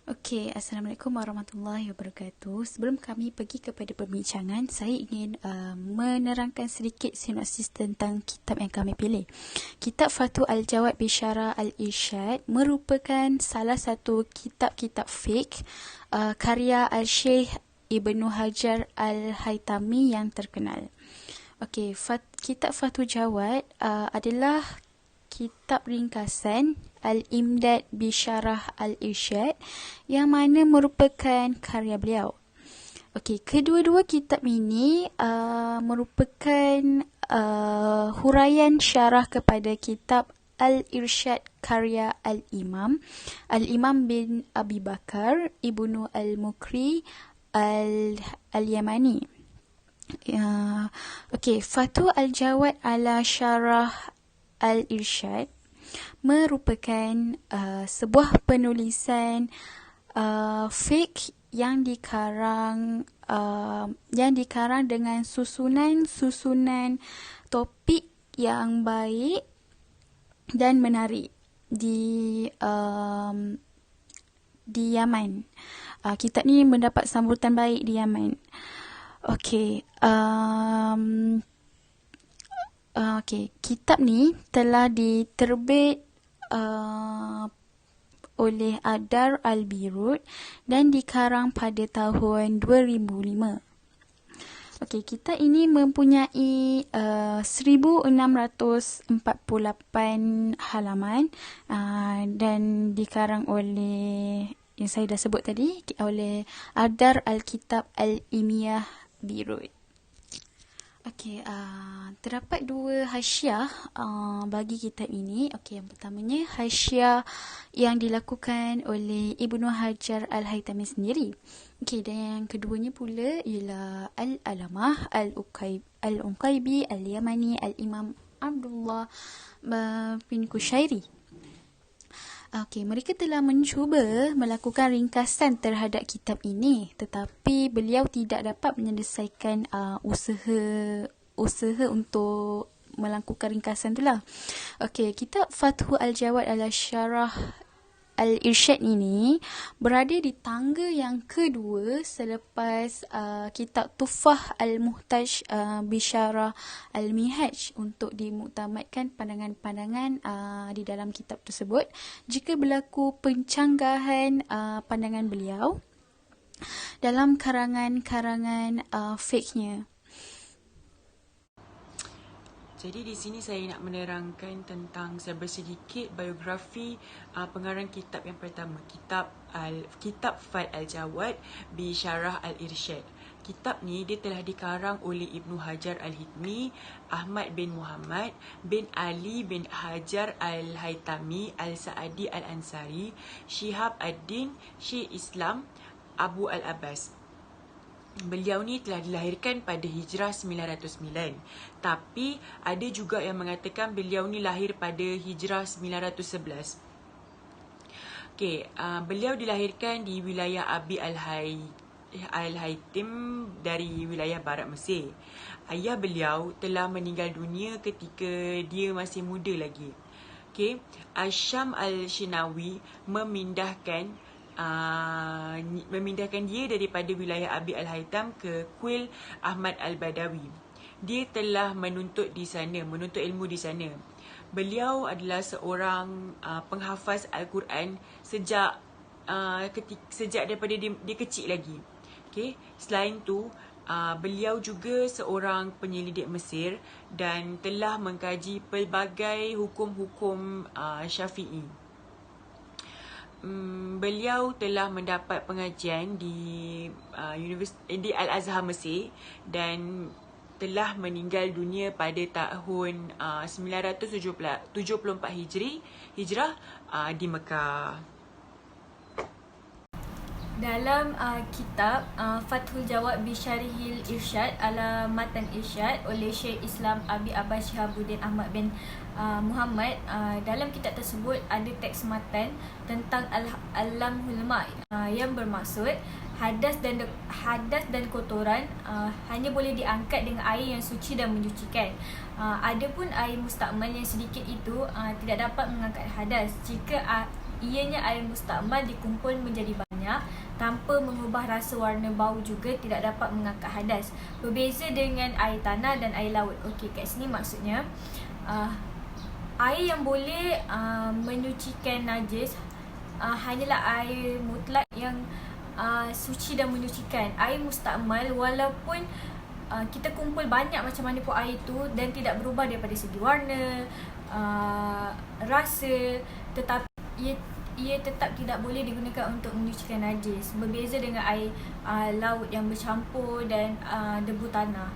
Okey, Assalamualaikum warahmatullahi wabarakatuh. Sebelum kami pergi kepada perbincangan, saya ingin menerangkan sedikit sinopsis tentang kitab yang kami pilih. Kitab Fathul Al-Jawad Bisyarah Al-Irsyad merupakan salah satu kitab-kitab fiqh karya Al-Syekh Ibnu Hajar Al-Haytami yang terkenal. Okey, kitab Fathul Jawad adalah kitab ringkasan Al-Imdad Bisyarah Al-Irsyad yang mana merupakan karya beliau. Okey, kedua-dua kitab ini merupakan huraian syarah kepada kitab Al-Irsyad karya Al-Imam bin Abi Bakar Ibnu Al-Mukri Al-Yamani. Okey, Fathul Al-Jawad ala Syarah Al-Irsyad merupakan sebuah penulisan fiqh yang dikarang dengan susunan topik yang baik dan menarik di Yaman. Kitab ni mendapat sambutan baik di Yaman. Okey, kitab ni telah diterbit oleh Adar Al-Birut dan dikarang pada tahun 2005. Okey, kitab ini mempunyai 1648 halaman dan dikarang oleh yang saya dah sebut tadi, oleh Adar Al-Kitab Al-Imiyah Birut. Okey, terdapat dua hasyiah bagi kitab ini. Okey, yang pertamanya hasyiah yang dilakukan oleh Ibnu Hajar Al-Haytami sendiri. Okey, dan yang keduanya pula ialah Al-Alamah Al-Uqaybi Al-Yamani Al-Imam Abdullah bin Kushairi. Okey, mereka telah mencuba melakukan ringkasan terhadap kitab ini, tetapi beliau tidak dapat menyelesaikan usaha untuk melakukan ringkasan itulah. Okey, kitab Fathul Al-Jawad ala Syarah Al-Irsyad ini berada di tangga yang kedua selepas kitab Tuffah Al-Muhtaj Bisyarah Al-Minhaj untuk dimuktamadkan pandangan-pandangan di dalam kitab tersebut jika berlaku pencanggahan pandangan beliau dalam karangan-karangan fiqhnya. Jadi di sini saya nak menerangkan tentang sedikit biografi pengarang kitab yang pertama, kitab Fathul Al-Jawad Bisyarah Al-Irsyad. Kitab ni dia telah dikarang oleh Ibnu Hajar Al-Haytami, Ahmad bin Muhammad bin Ali bin Hajar Al-Haytami Al-Sa'adi Al-Ansari, Shihab ad-Din Syekh Islam Abu Al-Abbas. Beliau ni telah dilahirkan pada Hijrah 909. Tapi ada juga yang mengatakan beliau ni lahir pada Hijrah 911. Okey, beliau dilahirkan di wilayah Abi Al-Haytim dari wilayah barat Mesir. Ayah beliau telah meninggal dunia ketika dia masih muda lagi. Okey, Asyam Al-Shinawi memindahkan dia daripada wilayah Abi Al-Haytham ke Kuil Ahmad Al-Badawi. Dia telah menuntut ilmu di sana. Beliau adalah seorang penghafaz Al-Quran sejak daripada dia kecil lagi. Okay? Selain tu, beliau juga seorang penyelidik Mesir dan telah mengkaji pelbagai hukum-hukum Syafi'i. Beliau telah mendapat pengajian di Al-Azhar Mesir dan telah meninggal dunia pada tahun 974 Hijrah di Mekah. Dalam kitab Fathul Jawad Bisyarihil Irsyad ala Matan Irsyad oleh Syekh Islam Abi Abbas Syihabuddin Ahmad bin Muhammad, dalam kitab tersebut ada teks matan tentang Al-Lamhul Ma' yang bermaksud hadas dan kotoran hanya boleh diangkat dengan air yang suci dan menyucikan. Adapun air mustakmal yang sedikit itu tidak dapat mengangkat hadas jika ianya air mustakmal dikumpul menjadi banyak. banyak tanpa mengubah rasa warna bau juga tidak dapat mengangkat hadas. Berbeza dengan air tanah dan air laut. Okey, kat sini maksudnya air yang boleh menyucikan najis hanyalah air mutlak yang suci dan menyucikan. Air mustakmal walaupun kita kumpul banyak macam mana pun air tu dan tidak berubah daripada segi warna, rasa, tetapi ia tetap tidak boleh digunakan untuk menyucikan najis. Berbeza dengan air laut yang bercampur dan debu tanah.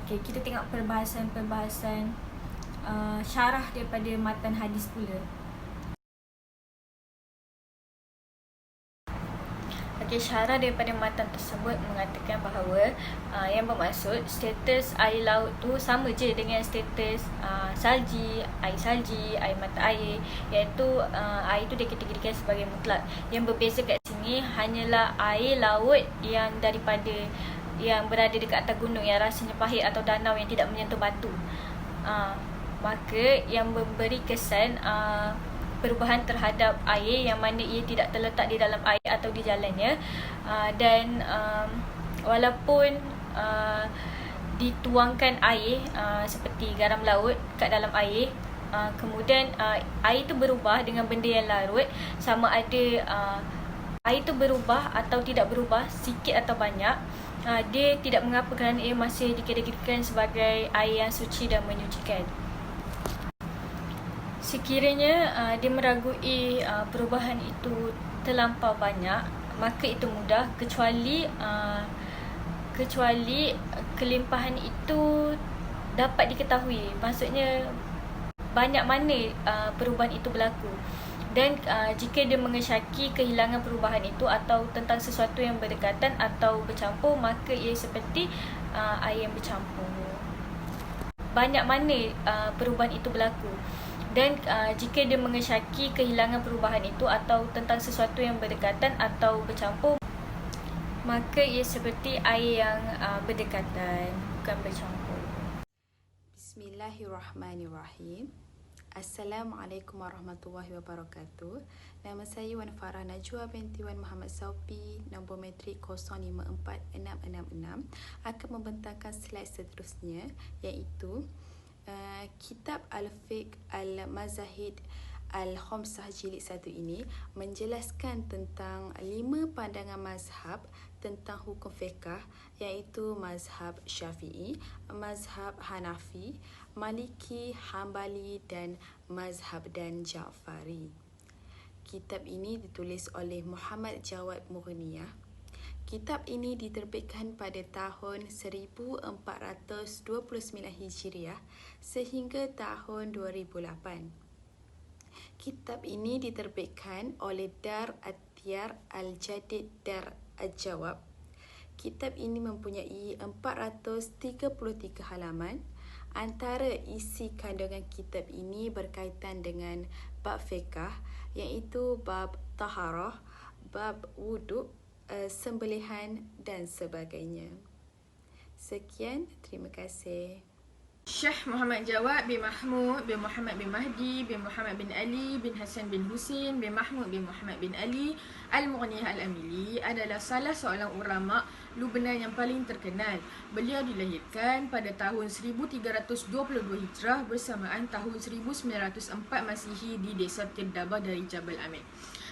Okey, kita tengok perbahasan syarah daripada matan hadis pula. Okey, syarah daripada matan tersebut mengatakan bahawa yang bermaksud status air laut tu sama je dengan status salji, air mata air, iaitu air tu dikategorikan sebagai mutlak. Yang berbeza kat sini hanyalah air laut yang berada dekat atas gunung yang rasanya pahit atau danau yang tidak menyentuh batu. Maka yang memberi kesan perubahan terhadap air yang mana ia tidak terletak di dalam air atau di jalannya, dan walaupun dituangkan air seperti garam laut kat dalam air, kemudian air itu berubah dengan benda yang larut, sama ada air itu berubah atau tidak berubah, sikit atau banyak, dia tidak mengapa kerana ia masih dikategorikan sebagai air yang suci dan menyucikan. Sekiranya dia meragui perubahan itu terlampau banyak, maka itu mudah, kecuali kelimpahan itu dapat diketahui. Maksudnya banyak mana perubahan itu berlaku. Dan jika dia mengesyaki kehilangan perubahan itu atau tentang sesuatu yang berdekatan atau bercampur, maka ia seperti air yang bercampur. Banyak mana perubahan itu berlaku. Dan jika dia mengesyaki kehilangan perubahan itu atau tentang sesuatu yang berdekatan atau bercampur, maka ia seperti air yang berdekatan, bukan bercampur. Bismillahirrahmanirrahim. Assalamualaikum warahmatullahi wabarakatuh. Nama saya Wan Farah Najwa binti Wan Muhammad Saupi, nombor matrik 054666, akan membentangkan slide seterusnya, iaitu Kitab Al-Fiqh Al-Mazahid Al-Khamsah jilid 1 ini menjelaskan tentang 5 pandangan mazhab tentang hukum fiqh, iaitu mazhab Syafi'i, mazhab Hanafi, Maliki, Hambali dan mazhab dan Ja'fari. Kitab ini ditulis oleh Muhammad Jawad Mughniyah. Kitab ini diterbitkan pada tahun 1429 Hijriah sehingga tahun 2008. Kitab ini diterbitkan oleh Dar At-Tiyar Al-Jadid Dar Al-Jawab. Kitab ini mempunyai 433 halaman. Antara isi kandungan kitab ini berkaitan dengan bab fiqh, iaitu bab taharah, bab wuduk, sembelihan dan sebagainya. Sekian, terima kasih. Syekh Muhammad Jawad bin Mahmud bin Muhammad bin Mahdi bin Muhammad bin Ali bin Hasan bin Husin bin Mahmud bin Muhammad bin Ali Al-Mughniyah Al-Amili adalah salah seorang ulama Lubnan yang paling terkenal. Beliau dilahirkan pada tahun 1322 Hijrah bersamaan tahun 1904 Masihi di desa Tirdaba dari Jabal Amir.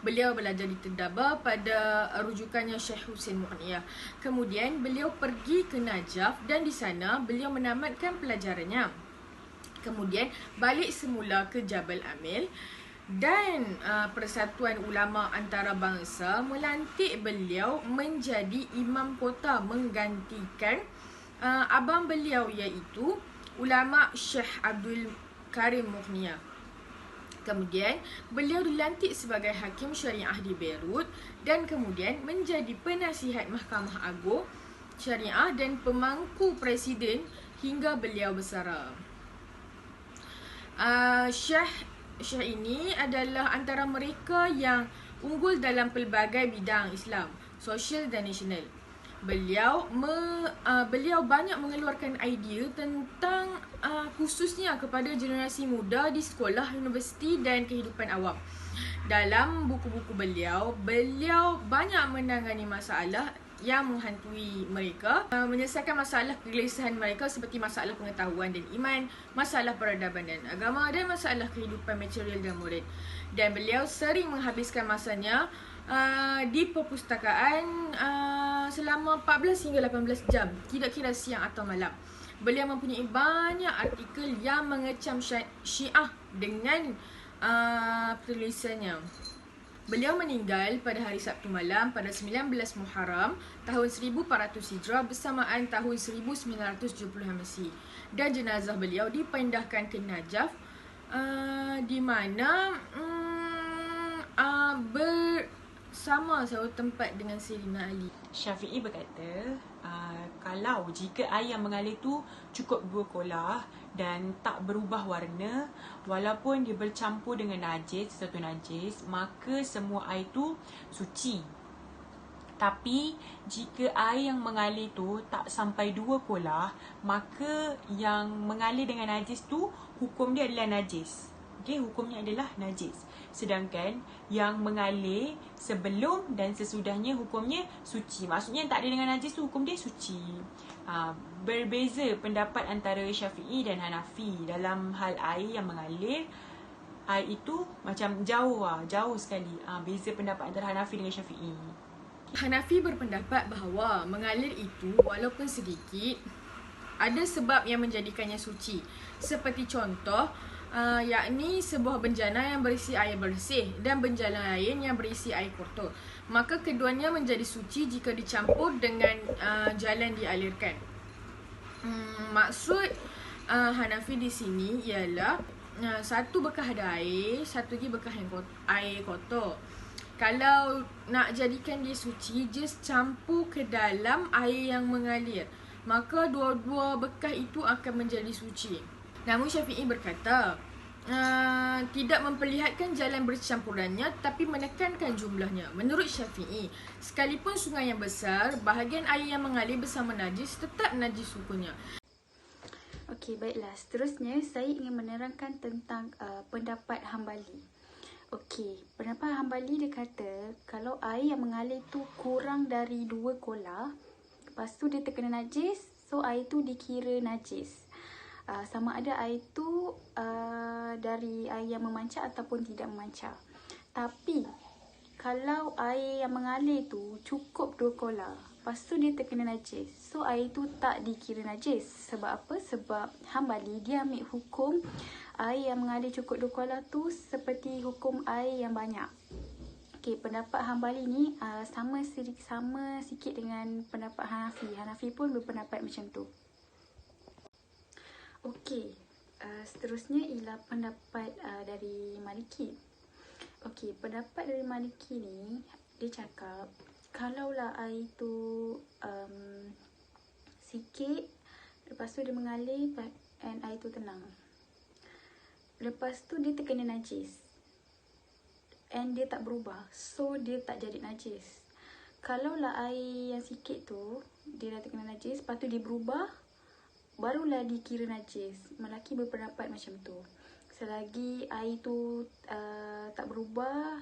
Beliau belajar di Tirdaba pada rujukannya Syekh Husin Mughniyah. Kemudian beliau pergi ke Najaf dan di sana beliau menamatkan pelajarannya. Kemudian balik semula ke Jabal Amil dan Persatuan Ulama Antarabangsa melantik beliau menjadi imam kota menggantikan abang beliau, iaitu ulama Syekh Abdul Karim Mughniyah. Kemudian beliau dilantik sebagai hakim syariah di Beirut dan kemudian menjadi penasihat Mahkamah Agung Syariah dan pemangku presiden hingga beliau bersara. Syekh ini adalah antara mereka yang unggul dalam pelbagai bidang Islam, sosial dan nasional. Beliau banyak mengeluarkan idea tentang khususnya kepada generasi muda di sekolah, universiti dan kehidupan awam. dalam buku-buku beliau banyak menangani masalah yang menghantui mereka, menyelesaikan masalah kegelisahan mereka seperti masalah pengetahuan dan iman, masalah peradaban dan agama, dan masalah kehidupan material dan moral. Dan beliau sering menghabiskan masanya di perpustakaan selama 14 hingga 18 jam, tidak kira siang atau malam. Beliau mempunyai banyak artikel yang mengecam Syiah dengan tulisannya. Beliau meninggal pada hari Sabtu malam pada 19 Muharram tahun 1400 Hijrah bersamaan tahun 1970 Masih. Dan jenazah beliau dipindahkan ke Najaf di mana bersama satu tempat dengan Sayyidina Ali. Syafi'i berkata, kalau jika air yang mengalir tu cukup 2 kolah dan tak berubah warna, walaupun dia bercampur dengan najis, sesuatu najis, maka semua air tu suci. Tapi jika air yang mengalir tu tak sampai 2 kolah, maka yang mengalir dengan najis tu hukum dia adalah najis. Okey, hukumnya adalah najis. Sedangkan yang mengalir sebelum dan sesudahnya hukumnya suci. Maksudnya yang tak ada dengan najis tu hukum dia suci. Berbeza pendapat antara Syafi'i dan Hanafi dalam hal air yang mengalir. Air itu macam jauh sekali. Beza pendapat antara Hanafi dengan Syafi'i. Hanafi berpendapat bahawa mengalir itu walaupun sedikit ada sebab yang menjadikannya suci. Seperti contoh, yakni sebuah benjana yang berisi air bersih dan benjana lain yang berisi air kotor. Maka keduanya menjadi suci jika dicampur dengan jalan dialirkan. Maksud Hanafi di sini ialah satu bekas ada air, satu lagi bekas air kotor. Kalau nak jadikan dia suci, just campur ke dalam air yang mengalir, maka dua-dua bekas itu akan menjadi suci. Namun Syafi'i berkata, tidak memperlihatkan jalan bercampurannya tapi menekankan jumlahnya. Menurut Syafi'i, sekalipun sungai yang besar, bahagian air yang mengalir bersama najis tetap najis hukumnya. Okey, baiklah. Seterusnya, saya ingin menerangkan tentang pendapat Hambali. Okey, pendapat Hambali dia kata, kalau air yang mengalir tu kurang dari 2 kolah, lepas tu dia terkena najis, so air tu dikira najis. Sama ada air tu dari air yang memancar ataupun tidak memancar. Tapi kalau air yang mengalir tu cukup 2 kolah, lepas tu dia terkena najis, so air tu tak dikira najis. Sebab apa? Sebab Hambali dia ambil hukum air yang mengalir cukup 2 kolah tu seperti hukum air yang banyak. Okey, pendapat Hambali ni sama sikit dengan pendapat Hanafi. Hanafi pun berpendapat macam tu. Okey, seterusnya ialah pendapat dari Maliki. Okey, pendapat dari Maliki ni, dia cakap, kalaulah air tu sikit, lepas tu dia mengalir dan air tu tenang. Lepas tu dia terkena najis and dia tak berubah, so dia tak jadi najis. Kalaulah air yang sikit tu dia dah terkena najis, lepas tu dia berubah, barulah dikira najis. Maliki berpendapat macam tu. Selagi air tu tak berubah,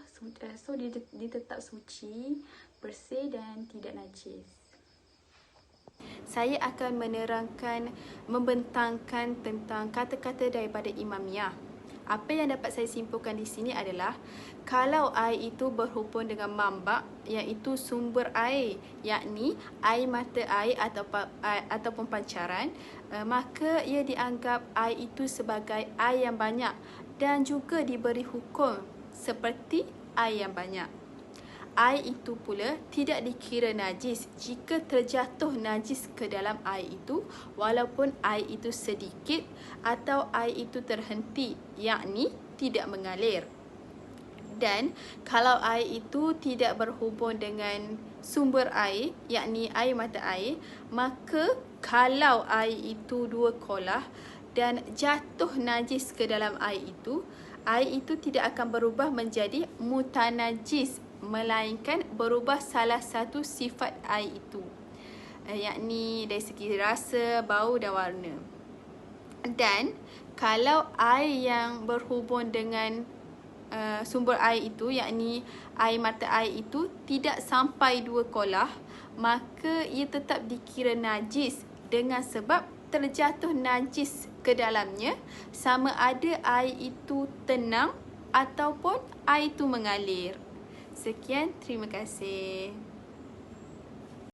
so dia tetap suci, bersih dan tidak najis. Saya akan membentangkan tentang kata-kata daripada Imamiyah. Apa yang dapat saya simpulkan di sini adalah, kalau air itu berhubung dengan mambak, iaitu sumber air, yakni air mata air ataupun pancaran, maka ia dianggap air itu sebagai air yang banyak dan juga diberi hukum seperti air yang banyak. Air itu pula tidak dikira najis jika terjatuh najis ke dalam air itu, walaupun air itu sedikit atau air itu terhenti, yakni tidak mengalir. Dan kalau air itu tidak berhubung dengan sumber air, yakni air mata air, maka kalau air itu 2 kolah dan jatuh najis ke dalam air itu tidak akan berubah menjadi mutanajis, melainkan berubah salah satu sifat air itu, yakni dari segi rasa, bau dan warna. Dan kalau air yang berhubung dengan sumber air itu, yakni air mata air itu tidak sampai 2 kolah, maka ia tetap dikira najis dengan sebab terjatuh najis ke dalamnya, sama ada air itu tenang ataupun air itu mengalir. Sekian, terima kasih.